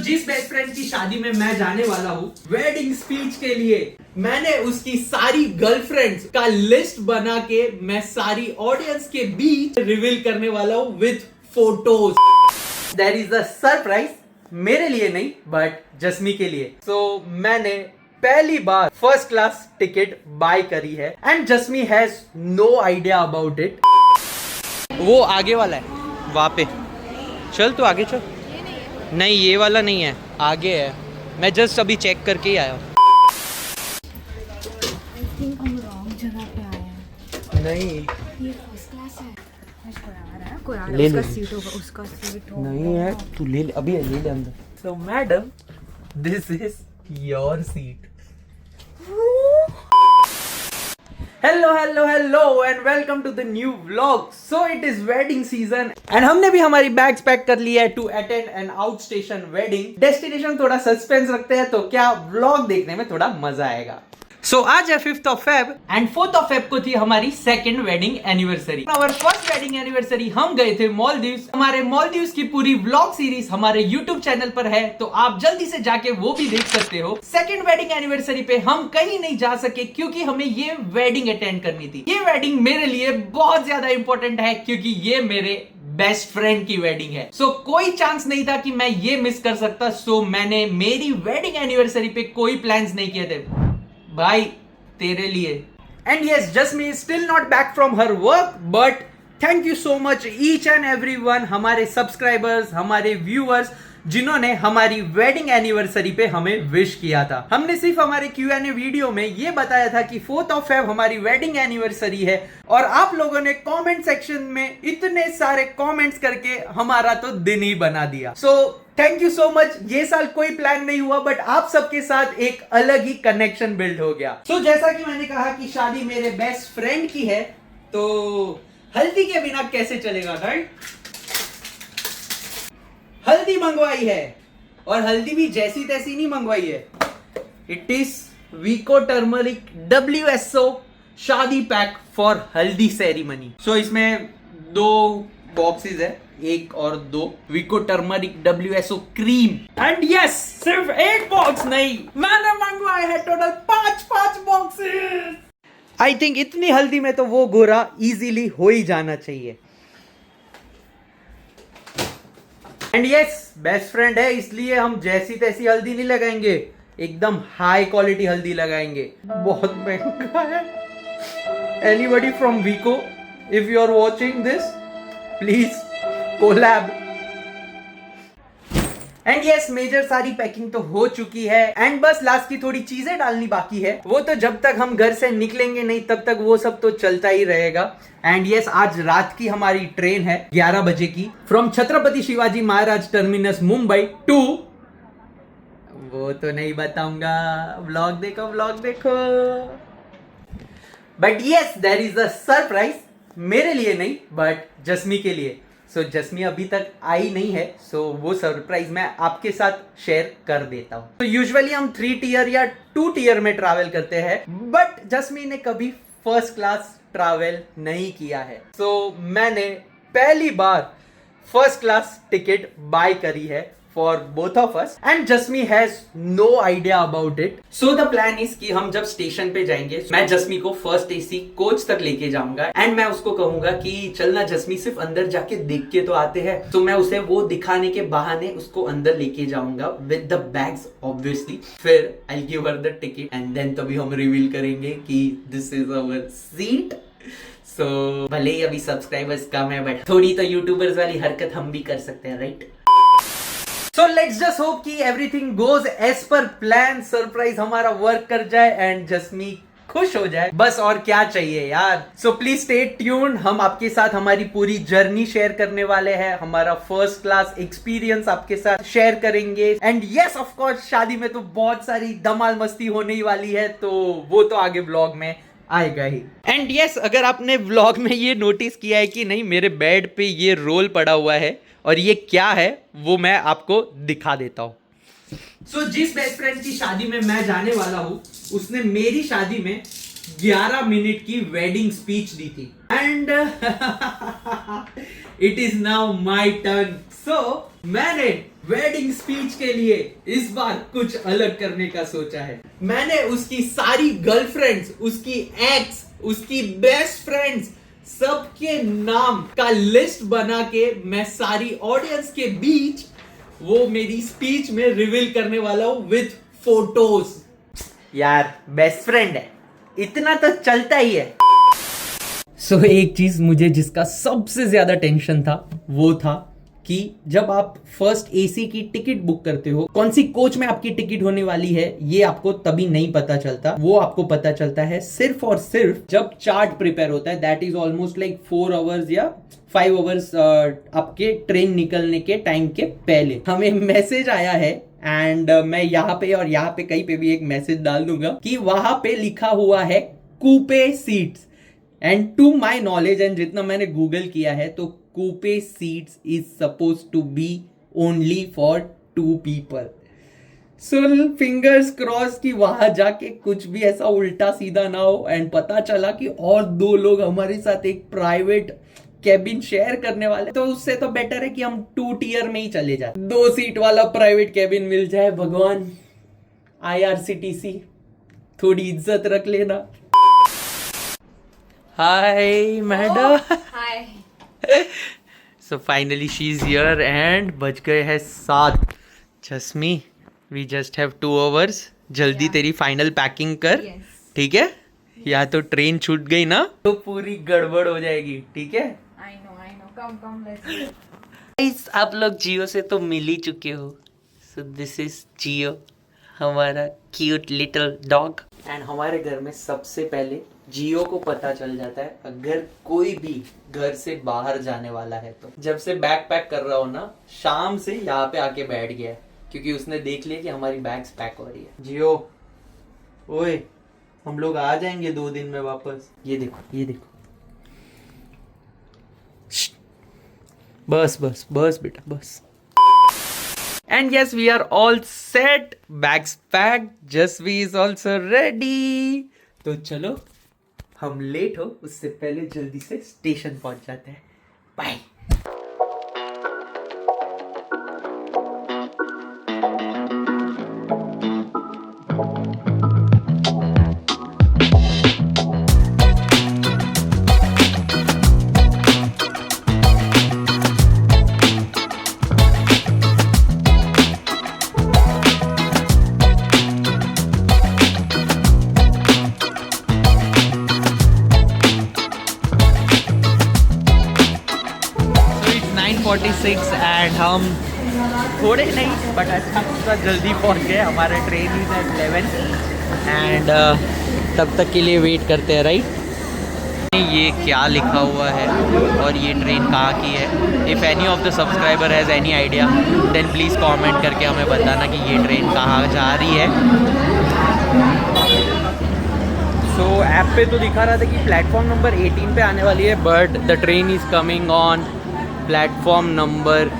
जिस best friend की शादी में मैं जाने वाला हूँ वेडिंग स्पीच के लिए, मैंने उसकी सारी गर्लफ्रेंड्स का लिस्ट बना के मैं सारी ऑडियंस के बीच रिवील करने वाला हूँ with photos. There is a surprise, मेरे लिए नहीं बट जस्मी के लिए। सो मैंने पहली बार फर्स्ट क्लास टिकट बाय करी है and Jasmi has no idea about it. वो आगे वाला है, वहां पे चल, तू आगे चल। नहीं ये वाला नहीं है, आगे है। मैं जस्ट अभी चेक करके ही आया हूँ। जगह पे आए हैं। नहीं ये फर्स्ट क्लास है। ले ले। उसका सीट होगा, उसका सीट होगा। नहीं है, तू ले ले, अभी ले ले अंदर। So madam, this is your seat. Hello hello hello and welcome to the new vlog. So it is wedding season and हमने भी हमारी बैग्स पैक कर ली है to attend an outstation wedding. Destination थोड़ा सस्पेंस रखते हैं तो क्या व्लॉग देखने में थोड़ा मजा आएगा। सो आज है 5th of Feb and 4th of Feb को थी हमारी second wedding anniversary. Our first wedding anniversary हम गए थे मालदीव्स। हमारे मालदीव्स की पूरी व्लॉग सीरीज हमारे YouTube चैनल पर है, तो आप जल्दी से जाके वो भी देख सकते हो। सेकंड वेडिंग एनिवर्सरी पे हम कहीं नहीं जा सके क्योंकि हमें ये वेडिंग अटेंड करनी थी। ये वेडिंग मेरे लिए बहुत ज्यादा इंपॉर्टेंट है क्योंकि ये मेरे बेस्ट फ्रेंड की वेडिंग है। सो कोई चांस नहीं था कि मैं ये मिस कर सकता। सो मैंने मेरी वेडिंग एनिवर्सरी पे कोई प्लान्स नहीं किए थे भाई तेरे लिए। And yes, Jasmi is still not back from her work but thank you so much each and everyone, हमारे सब्सक्राइबर्स, हमारे व्यूअर्स जिन्होंने हमारी वेडिंग एनिवर्सरी पे हमें विश किया था। हमने सिर्फ हमारे Q&A वीडियो में ये बताया था कि 4th of Feb हमारी वेडिंग एनिवर्सरी है और आप लोगों ने कमेंट सेक्शन में इतने सारे कमेंट्स करके हमारा तो दिन ही बना दिया। So thank you so much. ये साल कोई प्लान नहीं हुआ बट आप सबके साथ एक अलग ही कनेक्शन बिल्ड हो गया। सो जैसा कि मैंने कहा कि शादी मेरे बेस्ट फ्रेंड की है तो हल्दी के बिना कैसे चलेगा राइट। हल्दी मंगवाई है और हल्दी भी जैसी तैसी नहीं मंगवाई है। It is Vicco turmeric WSO शादी pack for haldi ceremony. So इसमें 2 बॉक्सेस है, 1 और 2 Vicco turmeric WSO cream. And yes, सिर्फ 1 बॉक्स नहीं, मैंने मंगवाए हैं टोटल 5 बॉक्सेस। आई थिंक इतनी हल्दी में तो वो गोरा इजीली हो ही जाना चाहिए। एंड यस, बेस्ट फ्रेंड है इसलिए हम जैसी तैसी हल्दी नहीं लगाएंगे, एकदम हाई क्वालिटी हल्दी लगाएंगे। बहुत महंगा है। Anybody from Vico, if you are watching this please collab. And yes, major सारी पैकिंग तो हो चुकी है एंड बस लास्ट की थोड़ी चीजें डालनी बाकी है। वो तो जब तक हम घर से निकलेंगे नहीं तब तक वो सब तो चलता ही रहेगा। एंड यस, आज रात की हमारी ट्रेन है 11 बजे की from Chhatrapati Shivaji Maharaj terminus Mumbai to, वो तो नहीं बताऊंगा, व्लॉग देखो। But yes, there is a surprise, मेरे लिए नहीं बट जस्मी के लिए। सो जस्मी अभी तक आई नहीं है, सो वो सरप्राइज मैं आपके साथ शेयर कर देता हूँ। तो यूजुअली हम 3 टियर या 2 टियर में ट्रैवल करते हैं बट जस्मी ने कभी फर्स्ट क्लास ट्रैवल नहीं किया है। सो मैंने पहली बार फर्स्ट क्लास टिकट बाय करी है for both of us and Jasmi has no idea about it. So the plan is कि हम जब स्टेशन पे जाएंगे मैं जस्मी को फर्स्ट AC कोच तक लेके जाऊंगा एंड मैं उसको कहूंगा कि चलना जस्मी, सिर्फ अंदर जाके देख के तो आते हैं। तो मैं उसे वो दिखाने के बहाने उसको अंदर लेके जाऊंगा विद द बैग्स ऑब्वियसली। फिर I give her the ticket and then तभी हम रिवील करेंगे कि this is our seat. So भले ही अभी सब्सक्राइबर्स कम है बट थोड़ी तो यूट्यूबर्स वाली हरकत हम भी कर सकते हैं right. So let's just hope कि everything goes as per plan, surprise हमारा वर्क कर जाए एंड जस्मी खुश हो जाए, बस और क्या चाहिए यार। So please stay tuned, हम आपके साथ हमारी पूरी जर्नी शेयर करने वाले हैं, हमारा फर्स्ट क्लास एक्सपीरियंस आपके साथ शेयर करेंगे। एंड यस ऑफ कोर्स, शादी में तो बहुत सारी धमाल मस्ती होने ही वाली है, तो वो तो आगे ब्लॉग में आएगा ही। एंड यस, अगर आपने व्लॉग में ये नोटिस किया है कि नहीं, मेरे बेड पे ये रोल पड़ा हुआ है और ये क्या है वो मैं आपको दिखा देता हूं। सो जिस बेस्ट फ्रेंड की शादी में मैं जाने वाला हूं उसने मेरी शादी में 11 मिनट की वेडिंग स्पीच दी थी and it is now my turn. So मैंने वेडिंग स्पीच के लिए इस बार कुछ अलग करने का सोचा है। मैंने उसकी सारी गर्लफ्रेंड्स, उसकी एक्स, उसकी बेस्ट फ्रेंड्स, सबके नाम का लिस्ट बना के मैं सारी ऑडियंस के बीच वो मेरी स्पीच में रिवील करने वाला हूं विद फोटोज। यार बेस्ट फ्रेंड है, इतना तो चलता ही है। सो एक चीज मुझे जिसका सबसे ज्यादा टेंशन था वो था कि जब आप फर्स्ट एसी की टिकट बुक करते हो, कौन सी कोच में आपकी टिकट होने वाली है ये आपको तभी नहीं पता चलता। वो आपको पता चलता है सिर्फ और सिर्फ जब चार्ट प्रिपेयर होता है, that is almost like 4 hours या 5 आवर्स आपके ट्रेन निकलने के टाइम के पहले हमें मैसेज आया है। एंड मैं यहाँ पे और यहाँ पे कहीं पे भी एक मैसेज डाल दूंगा कि वहां पे लिखा हुआ है coupe seats. And to my knowledge and जितना मैंने गूगल किया है तो coupe seats is suppose to be only for 2 people. So fingers cross कि वहां जाके कुछ भी ऐसा उल्टा सीधा ना हो एंड पता चला कि और 2 लोग हमारे साथ एक प्राइवेट कैबिन शेयर करने वाले, तो उससे तो बेटर है कि हम 2 टियर में ही चले जाए। 2 सीट वाला प्राइवेट कैबिन मिल जाए। भगवान IRCTC थोड़ी इज्जत रख लेना। Hi madam. Hi. So finally she is here and बज गए हैं 7। जस्मी we just have 2 hours। जल्दी Yeah. तेरी फाइनल पैकिंग कर। Yes. ठीक है, या तो ट्रेन छूट गई ना तो पूरी गड़बड़ हो जाएगी। ठीक है I know, come, let's go। Guys, आप लोग जियो से तो मिल ही चुके हो। सो दिस इज जियो, हमारा क्यूट लिटिल डॉग। एंड हमारे घर में सबसे पहले जियो को पता चल जाता है अगर कोई भी घर से बाहर जाने वाला है तो। जब से बैग पैक कर रहा हो ना, शाम से यहाँ पे आके बैठ गया है क्योंकि उसने देख लिया कि हमारी बैग्स पैक हो रही है। जियो ओए, हम लोग आ जाएंगे 2 दिन में वापस। ये देखो, ये देखो। बस बेटा बस। And yes, we are all set. Bags packed. Jasvi is also ready. तो चलो, हम लेट हो उससे पहले जल्दी से स्टेशन पहुंच जाते हैं। बाय। So it's 9:46 and हम थोड़े नहीं बट अच्छा खासा जल्दी पहुंच गए। हमारा ट्रेन इज एट 11 एंड तब तक के लिए वेट करते हैं, राइट। ये क्या लिखा हुआ है और ये ट्रेन कहाँ की है? If any of the subscriber has any idea then please comment करके हमें बताना कि ये ट्रेन कहाँ जा रही है। सो ऐप पे तो दिखा रहा था कि प्लेटफॉर्म नंबर 18 पे आने वाली है, but the train is coming on platform number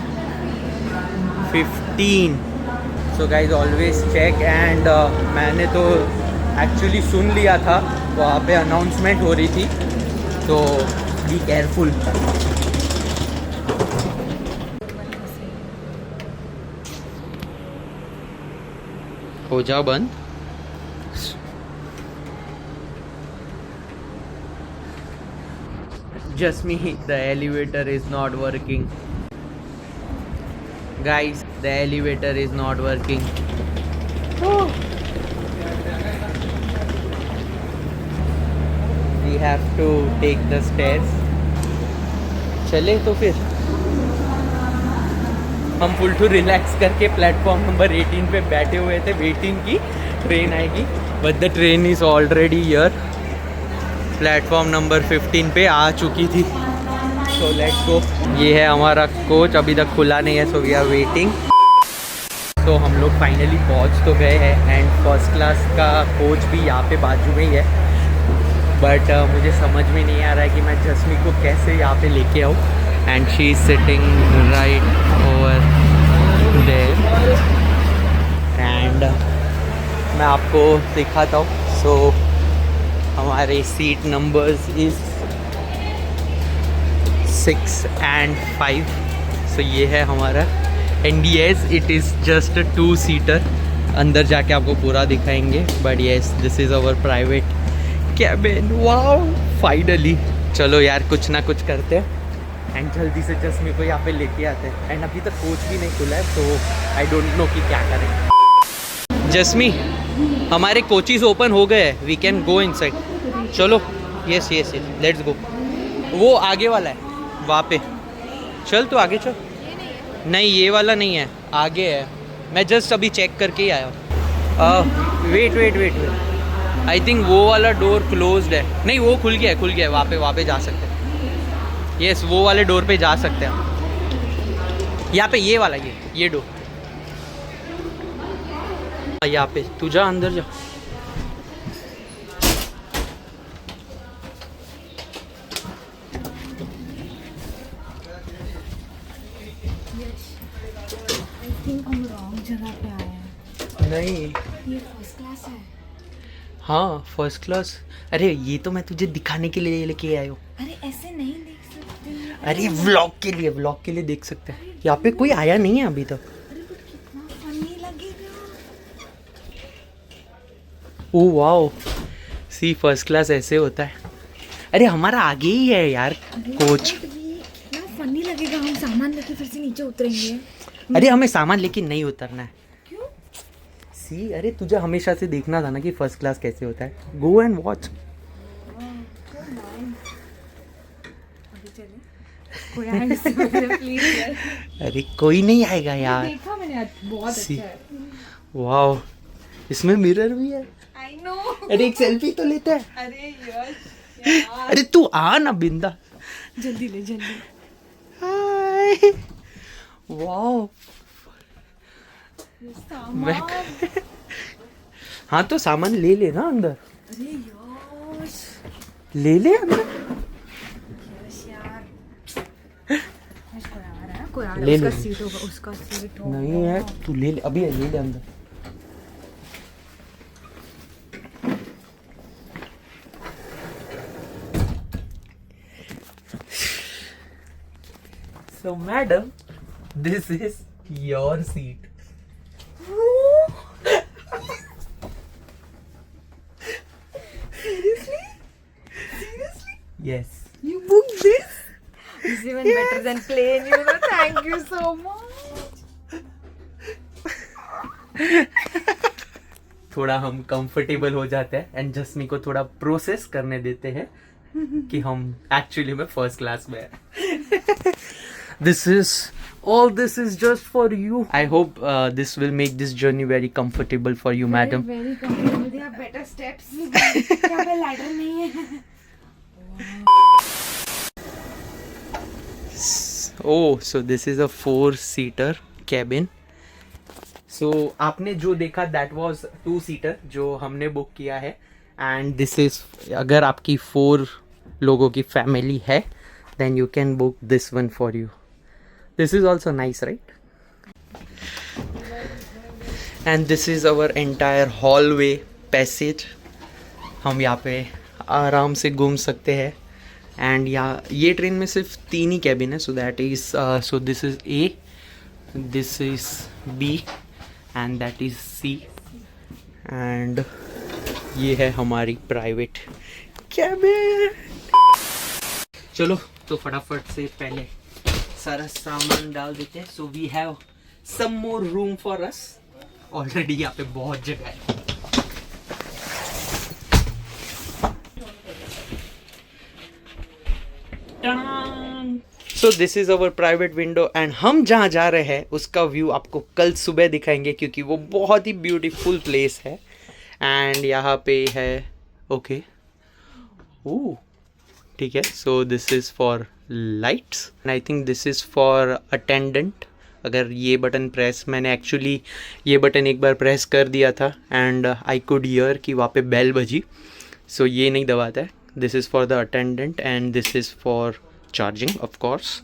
15। So guys always check. And मैंने तो एक्चुअली सुन लिया था, वहाँ पे अनाउंसमेंट हो रही थी, तो बी केयरफुल। हो जाओ बंद। Just me, the elevator is not working. Guys, the elevator is not working. We have to take the stairs. चले तो फिर हम फुल टू रिलैक्स करके प्लेटफॉर्म नंबर 18 पे बैठे हुए थे, वेटिंग की ट्रेन आएगी, but the train is already here. Platform number 15 पे आ चुकी थी। So let's go. ये है हमारा कोच, अभी तक खुला नहीं है, सो वी आर वेटिंग। तो हम लोग फाइनली पहुंच तो गए हैं एंड फर्स्ट क्लास का कोच भी यहाँ पे बाजू में ही है, बट मुझे समझ में नहीं आ रहा है कि मैं जस्मी को कैसे यहाँ पे लेके आऊँ। And she is sitting right over there and मैं आपको दिखाता हूँ। सो हमारे seat numbers is 6 and 5. So ये है हमारा NDS. It is just 2 seater. अंदर जाके आपको पूरा दिखाएंगे, but yes this is our private cabin. Wow finally. चलो यार कुछ ना कुछ करते हैं एंड जल्दी से जस्मी को यहाँ पे लेके आते हैं. एंड अभी तक कोच भी नहीं खुला है, तो आई डोंट नो कि क्या करें. जस्मी, हमारे कोचेस ओपन हो गए हैं, वी कैन गो इनसाइड. चलो yes yes yes let's go. वो आगे वाला है वहाँ पे. चल तो आगे चल. नहीं ये वाला नहीं है, आगे है. मैं जस्ट अभी चेक करके ही आया हूँ. Wait wait wait wait, I think वो वाला डोर क्लोज्ड है. नहीं वो खुल गया है, खुल गया है. वहाँ पे जा सकते हैं. यस वो वाले डोर पे जा सकते हैं हम. यहाँ पे ये वाला ये डोर यहाँ पे. तू जा अंदर जा. हम रॉन्ग जगह पे आए हैं. नहीं ये फर्स्ट क्लास है. हाँ फर्स्ट क्लास. अरे ये तो मैं तुझे दिखाने के लिए लेके आया हूँ. अरे ऐसे नहीं देख सकते. अरे व्लॉग के लिए देख सकते हैं. यहाँ पे कोई आया नहीं है अभी तक. अरे बट कितना फनी लगेगा. ओ वाओ, सी फर्स्ट क्लास ऐसे होता है. अरे हमारा आगे ही है यार कोच. बट ये कितना फनी लगेगा. हम सामान लेके फिर से नीचे उतरेंगे. अरे हमें सामान लेके नहीं उतरना है. क्यों? सी अरे तुझे हमेशा से देखना था ना कि फर्स्ट क्लास कैसे होता है. गो एंड वॉच. अभी चले. कोई आए इससे पहले प्लीज यार. अरे कोई नहीं आएगा यार. देखा मैंने आज, बहुत सी. अच्छा है. वाओ इसमें मिरर भी है. I know. अरे एक सेल्फी तो लेते हैं. अरे यार अरे तू आ ना बिंदा. जल्दी ले जल्दी. हाय वाओ. सामान. हाँ तो सामान ले लेना अंदर. अरे यार. ले ले अंदर. यस यार. कोई आ रहा ले है. ले. उसका सीट होगा. उसका सीट होगा. नहीं है तू ले ले. अभी ले ले अंदर. So madam, this is your seat. Seriously? Yes. You booked this? It's even better than plane, you know. Thank you so much. थोड़ा हम कंफर्टेबल हो जाते हैं एंड जस्मी को थोड़ा प्रोसेस करने देते हैं कि हम एक्चुअली में फर्स्ट क्लास में हैं. All this is just for you. I hope this will make this journey very comfortable for you, madam. Very comfortable. They have better steps. यहाँ पे ladder नहीं है. Oh, so this is a 4-seater cabin. So आपने जो देखा that was 2-seater जो हमने book किया है. And this is अगर आपकी 4 लोगों की फैमिली है then you can book this one for you. This is also nice, right? And this is our entire hallway passage. हम यहाँ पे आराम से घूम सकते हैं. एंड यहाँ ये ट्रेन में सिर्फ 3 ही कैबिन है. So that is so this is A, this is B and that is C. And ये है हमारी प्राइवेट कैबिन. चलो तो फटाफट से पहले सारा सामान डाल देते हैं. So we have some more room for us. Already यहाँ पे बहुत जगह है. So this is our private window and हम जहाँ जा रहे हैं उसका व्यू आपको कल सुबह दिखाएंगे क्योंकि वो बहुत ही ब्यूटीफुल प्लेस है. एंड यहाँ पे है ओके ओह ठीक है. So this is for lights and I think this is for attendant. अगर ये बटन प्रेस मैंने एक्चुअली ये बटन एक बार प्रेस कर दिया था एंड आई कुड हियर कि वहाँ पे बेल बजी. सो ये नहीं दबाता है. This is for the attendant and this is for charging of course.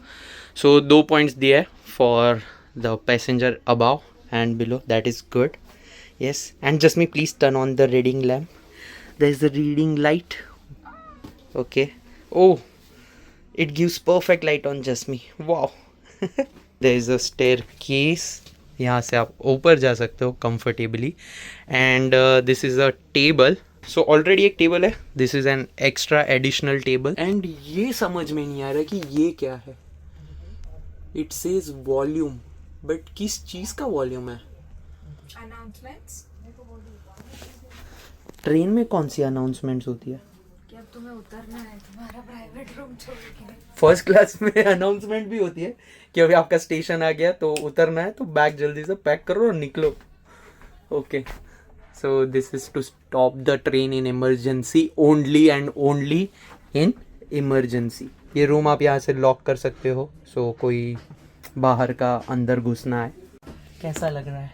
So 2 points दिया है for the passenger above and below. That is good. yes. And Jasmi, please turn on the reading lamp. there is a reading light. Okay. Oh, it gives perfect light on Jasmi. Wow. There is a staircase. यहाँ से आप ऊपर जा सकते हो comfortably. And this is a table. So already एक table है. This is an extra additional table. And ये समझ में नहीं आ रहा कि ये क्या है. It says volume. But किस चीज़ का वॉल्यूम है? Announcements? ट्रेन में कौन सी अनाउंसमेंट्स होती है? कि अब तुम्हें उतरना है, तुम्हारा प्राइवेट रूम छोड़ के। फर्स्ट क्लास में अनाउंसमेंट भी होती है कि अभी आपका स्टेशन आ गया तो उतरना है, तो बैग जल्दी से पैक करो और निकलो. Okay, so this is to stop the train in emergency only and only in emergency. ये रूम आप यहाँ से लॉक कर सकते हो, सो कोई बाहर का अंदर घुसना है. कैसा लग रहा है?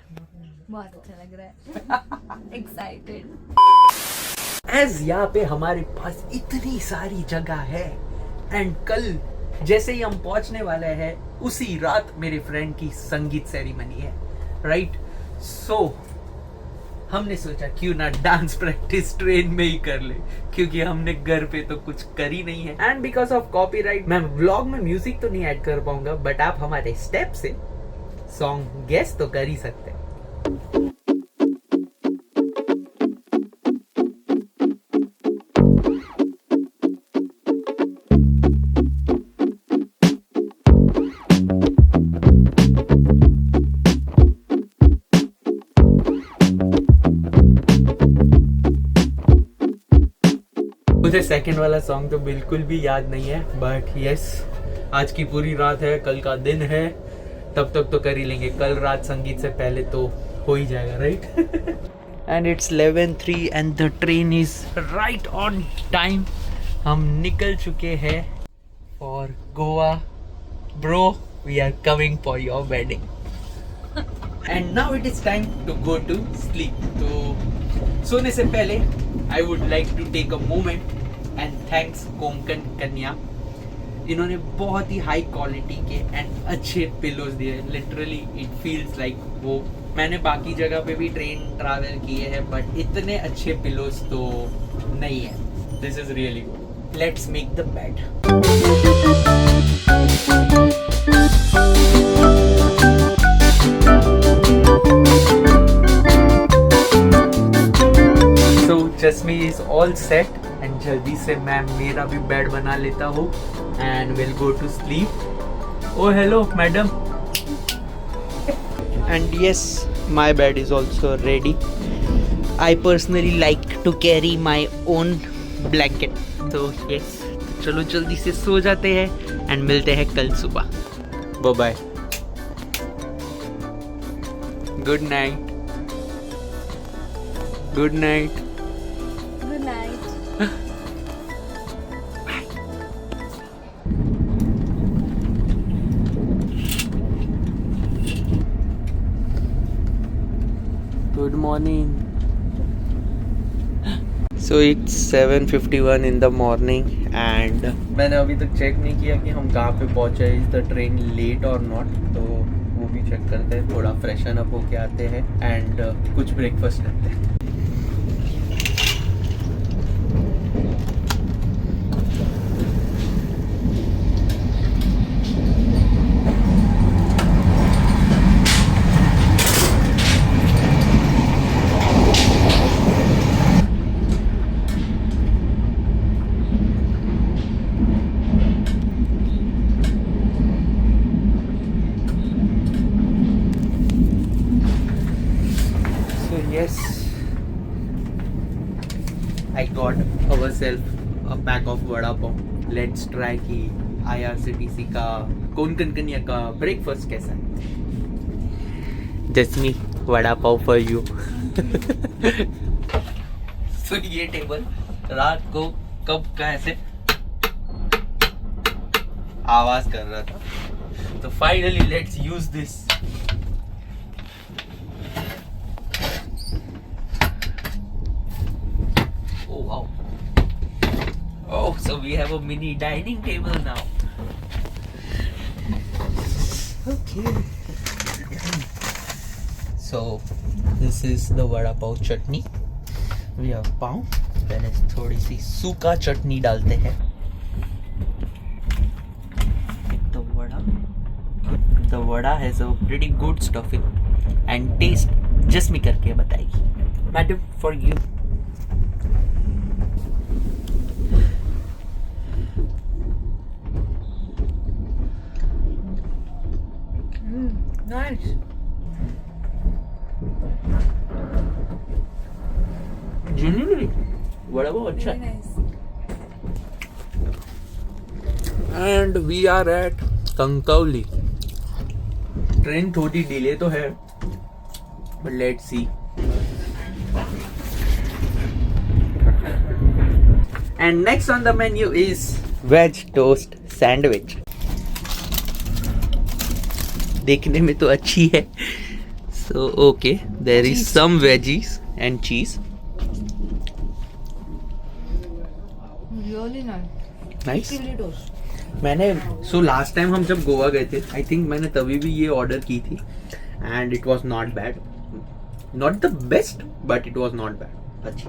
बहुत अच्छा लग रहा है। एक्साइटेड। एज यहाँ पे हमारे पास इतनी सारी जगह है एंड कल जैसे ही हम पहुंचने वाले हैं उसी रात मेरे फ्रेंड की संगीत सेरेमनी है, राइट? सो हमने सोचा क्यों ना डांस प्रैक्टिस ट्रेन में ही कर ले, क्योंकि हमने घर पे तो कुछ कर ही नहीं है. एंड बिकॉज ऑफ कॉपीराइट मैं व्लॉग में म्यूजिक तो नहीं ऐड कर पाऊंगा, बट आप हमारे स्टेप से सॉन्ग गेस तो कर ही सकते हैं. मुझे सेकंड वाला सॉन्ग तो बिल्कुल भी याद नहीं है, बट यस, आज की पूरी रात है, कल का दिन है, तब तक तो कर ही लेंगे. कल रात संगीत से पहले तो हो ही जाएगा, right? And it's 11:03 and the train is right on time. हम निकल चुके हैं for Goa. Bro, we are coming for your wedding and now it is time to go to sleep. तो सोने से पहले I would like to take a moment and thanks Konkan Kanya. इन्होंने बहुत ही हाई क्वालिटी के एंड अच्छे पिलोज दिए. लिटरली इट फील्स लाइक वो मैंने बाकी जगह पे भी ट्रेन ट्रैवल किए हैं, बट इतने अच्छे पिलोज तो नहीं है. This is really good. Let's make the bed. Jasmi is all set and जल्दी से मैं मेरा भी बेड बना लेता हूँ and will go to sleep. Oh hello madam. And yes, my bed is also ready. I personally like to carry my own blanket. तो yes, चलो जल्दी से सो जाते हैं एंड मिलते हैं कल सुबह. Bye bye. Good night. Good night. Good night. Good morning. So it's 7:51 in the morning and मैंने अभी तक चेक नहीं किया कि हम कहाँ पे पहुँचे. इज द ट्रेन लेट और नॉट, तो वो भी चेक करते हैं. थोड़ा फ्रेशन अप होके आते हैं एंड कुछ ब्रेकफास्ट करते हैं. Yes, I got ourselves a pack of vada pav. Let's try कि IRCTC का कोंकण कन्या का ब्रेकफास्ट कैसा है. जस्मी, वड़ा पाव फॉर यू. तो ये टेबल रात को कब का ऐसे आवाज कर रहा था, तो finally let's use this. Oh wow. Oh, so we have a mini dining table now. Okay. So this is the vada pav chutney. We have pav पहले थोड़ी सी सूखा चटनी डालते हैं। The vada has a pretty good stuffing and taste Jasmi करके बताएगी। Madam for you। Nice. Genuinely vada बहुत अच्छा है। And we are at Kankauli. Train थोड़ी डिले तो है, but let's see। And next on the menu is veg toast sandwich। देखने में तो अच्छी है, so okay, there is some veggies and cheese। Really nice. Nice। Chili toast. मैंने last time हम जब गोवा गए थे, आई थिंक मैंने तभी भी ये ऑर्डर की थी and it was not bad, not the best but it was not bad, अच्छी।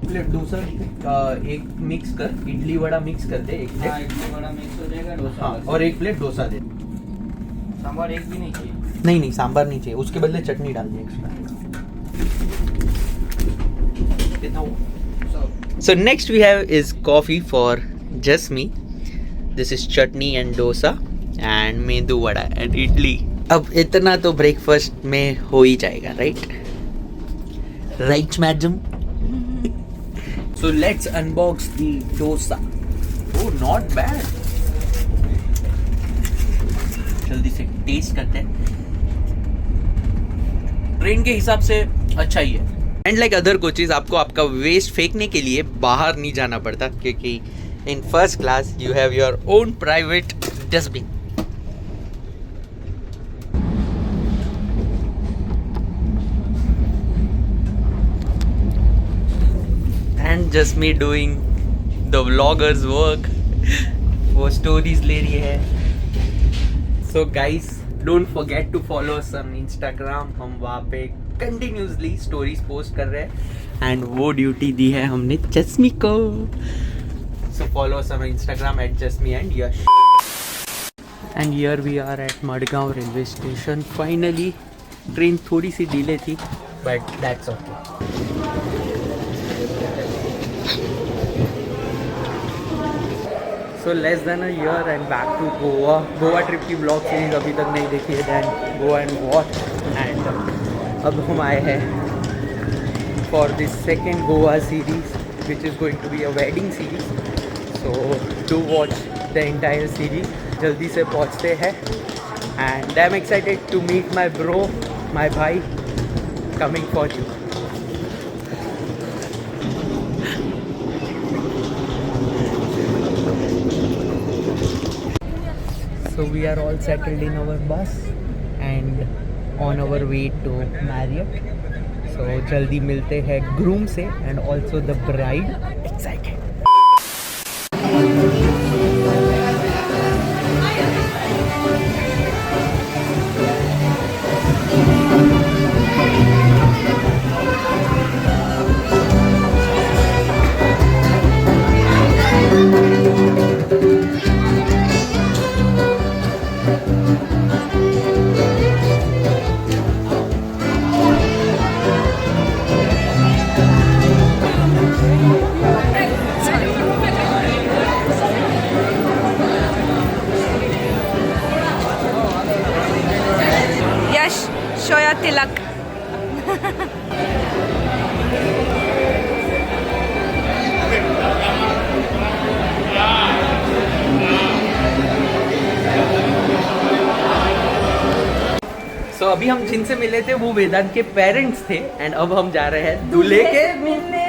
प्लेट डोसा एक मिक्स कर, इडली वड़ा मिक्स कर दे एक प्लेट। इडली वड़ा मिक्स हो जाएगा, डोसा हाँ, और एक प्लेट डोसा दे। सांभर एक भी नहीं चाहिए। नहीं सांभर नहीं चाहिए, उसके बदले चटनी डाल दे extra. So next we have is coffee for Jasmi। This is chutney and dosa and मेंदू वड़ा and idli। अब इतना तो ब्रेकफास्ट में हो ही जाएगा, right? Right madam. So let's unbox the dosa। Oh not bad। जल्दी से टेस्ट करते हैं। ट्रेन के हिसाब से अच्छा ही है। एंड लाइक अदर कोचेज आपको आपका वेस्ट फेंकने के लिए बाहर नहीं जाना पड़ता, क्योंकि in first class you have your own private dustbin. And just me doing the vloggers work. वो स्टोरीज ले रही है। So guys don't forget to follow us on Instagram. हम वहाँ पे कंटिन्यूसली स्टोरीज पोस्ट कर रहे हैं एंड वो ड्यूटी दी है हमने जस्मी को। So follow us on Instagram at Jasmi and Yash. And here we are at Madgaon railway station. Finally train थोड़ी सी डिले थी but that's okay. So less than a year and back to Goa. Goa trip की blog series अभी तक नहीं देखी है, then go and watch. And अब हम आए हैं for this second Goa series which is going to be a wedding series. So do watch the entire series. जल्दी से पहुँचते हैं and I am excited to meet my bro, my भाई coming for you. So we are all settled in our bus and on our way to Marriott. So जल्दी मिलते हैं groom से and also the bride. Excited. Tilak. So अभी हम जिनसे मिले थे वो वेदांत के पेरेंट्स थे एंड अब हम जा रहे हैं दूल्हे के मिलने।